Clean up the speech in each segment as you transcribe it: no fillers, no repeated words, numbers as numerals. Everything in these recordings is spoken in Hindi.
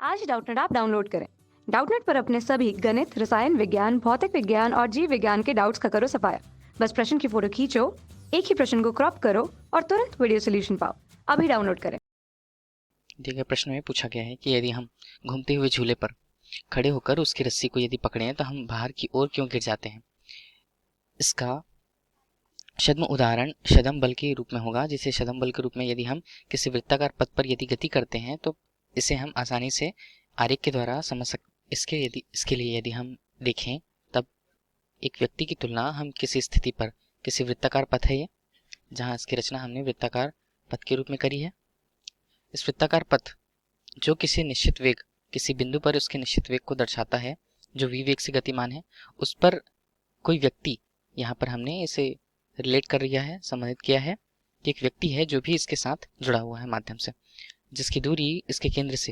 आज ही डाउटनेट ऐप डाउनलोड करें। डाउटनेट पर अपने सभी गणित, रसायन विज्ञान, भौतिक विज्ञान और जीव विज्ञान के डाउट्स का करो सफाया। बस प्रश्न की फोटो खींचो, एक ही प्रश्न को क्रॉप करो और तुरंत वीडियो सोल्यूशन पाओ। अभी डाउनलोड करें। दिए गए प्रश्न में पूछा गया है कि यदि हम घूमते हुए झूले पर खड़े होकर उसकी रस्सी को यदि पकड़ें तो हम बाहर की ओर क्यों गिर जाते हैं। इसका छद्म उदाहरण छद्म बल के रूप में होगा, जिसे छद्म बल के रूप में यदि हम किसी वृत्ताकार पथ पर यदि गति करते हैं तो इसे हम आसानी से आरेख के द्वारा समझ सकते। इसके लिए यदि हम देखें तब एक व्यक्ति की तुलना हम किसी स्थिति पर, किसी वृत्ताकार पथ है ये, जहाँ इसकी रचना हमने वृत्ताकार पथ के रूप में करी है। इस वृत्ताकार पथ जो किसी निश्चित वेग, किसी बिंदु पर उसके निश्चित वेग को दर्शाता है, जो v वेग से गतिमान है, उस पर कोई व्यक्ति, यहाँ पर हमने इसे रिलेट कर लिया है, संबंधित किया है कि एक व्यक्ति है जो भी इसके साथ जुड़ा हुआ है माध्यम से, जिसकी दूरी इसके केंद्र से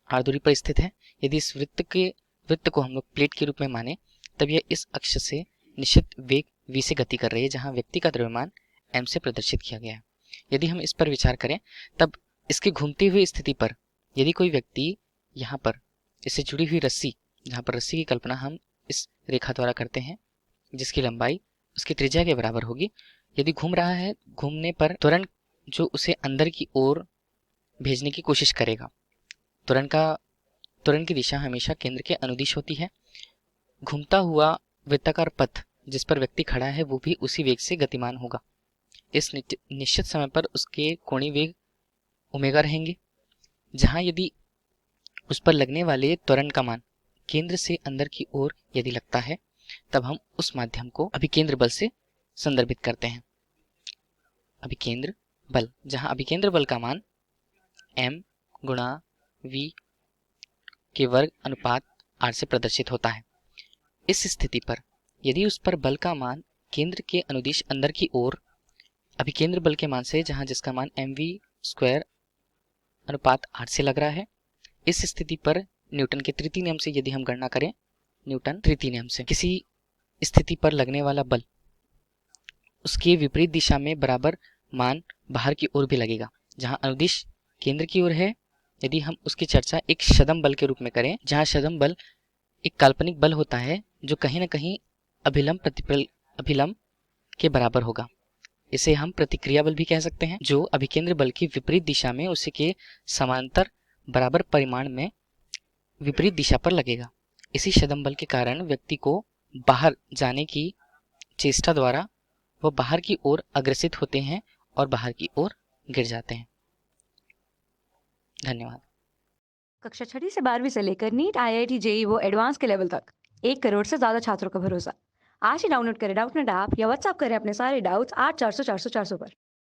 r दूरी पर स्थित है। यदि इस वृत्त को हम लोग प्लेट के रूप में माने तब यह इस अक्ष से निश्चित वेग v से गति कर रही है, जहाँ व्यक्ति का द्रव्यमान m से प्रदर्शित किया गया है। यदि हम इस पर विचार करें तब इसकी घूमती हुई स्थिति पर यदि कोई व्यक्ति यहाँ पर इससे जुड़ी हुई रस्सी, जहाँ पर रस्सी की कल्पना हम इस रेखा द्वारा करते हैं, जिसकी लंबाई उसकी त्रिज्या के बराबर होगी, यदि घूम रहा है, घूमने पर त्वरण जो उसे अंदर की ओर भेजने की कोशिश करेगा, त्वरण की दिशा हमेशा केंद्र के अनुदिश होती है। घूमता हुआ वृत्ताकार पथ जिस पर व्यक्ति खड़ा है वो भी उसी वेग से गतिमान होगा। इस निश्चित समय पर उसके कोणीय वेग ओमेगा रहेंगे, जहां यदि उस पर लगने वाले त्वरण का मान केंद्र से अंदर की ओर यदि लगता है तब हम उस माध्यम को अभिकेंद्र बल से संदर्भित करते हैं। अभिकेंद्र बल, जहां अभिकेंद्र बल का मान m गुणा v के वर्ग अनुपात r से प्रदर्शित होता है। इस स्थिति पर यदि उस पर बल का मान केंद्र के अनुदिश अंदर की ओर अभिकेंद्र बल के मान से, जहां जिसका मान mv स्क्वायर अनुपात r से लग रहा है, इस स्थिति पर न्यूटन के तृतीय नियम से यदि हम गणना करें, न्यूटन तृतीय नियम से किसी स्थिति पर लगने वाला बल उसके विपरीत दिशा में बराबर मान बाहर की ओर भी लगेगा, जहां अनुदिश केंद्र की ओर है। यदि हम उसकी चर्चा एक छद्म बल के रूप में करें, जहां छद्म बल एक काल्पनिक बल होता है जो कहीं न कहीं अभिलंब के बराबर होगा। इसे हम प्रतिक्रिया बल भी कह सकते हैं, जो अभिकेंद्र बल की विपरीत दिशा में उसी के समांतर बराबर परिमाण में विपरीत दिशा पर लगेगा। इसी छद्म बल के कारण व्यक्ति को बाहर जाने की चेष्टा द्वारा वह बाहर की ओर अग्रसित होते हैं और बाहर की ओर गिर जाते हैं। धन्यवाद। कक्षा 6 से 12वीं से लेकर नीट, IIT, JEE वो एडवांस के लेवल तक 1 करोड़ से ज्यादा छात्रों का भरोसा। आज ही डाउनलोड करें डाउटनेट ऐप या व्हाट्सएप करें अपने सारे डाउट्स 8400 400 400 पर।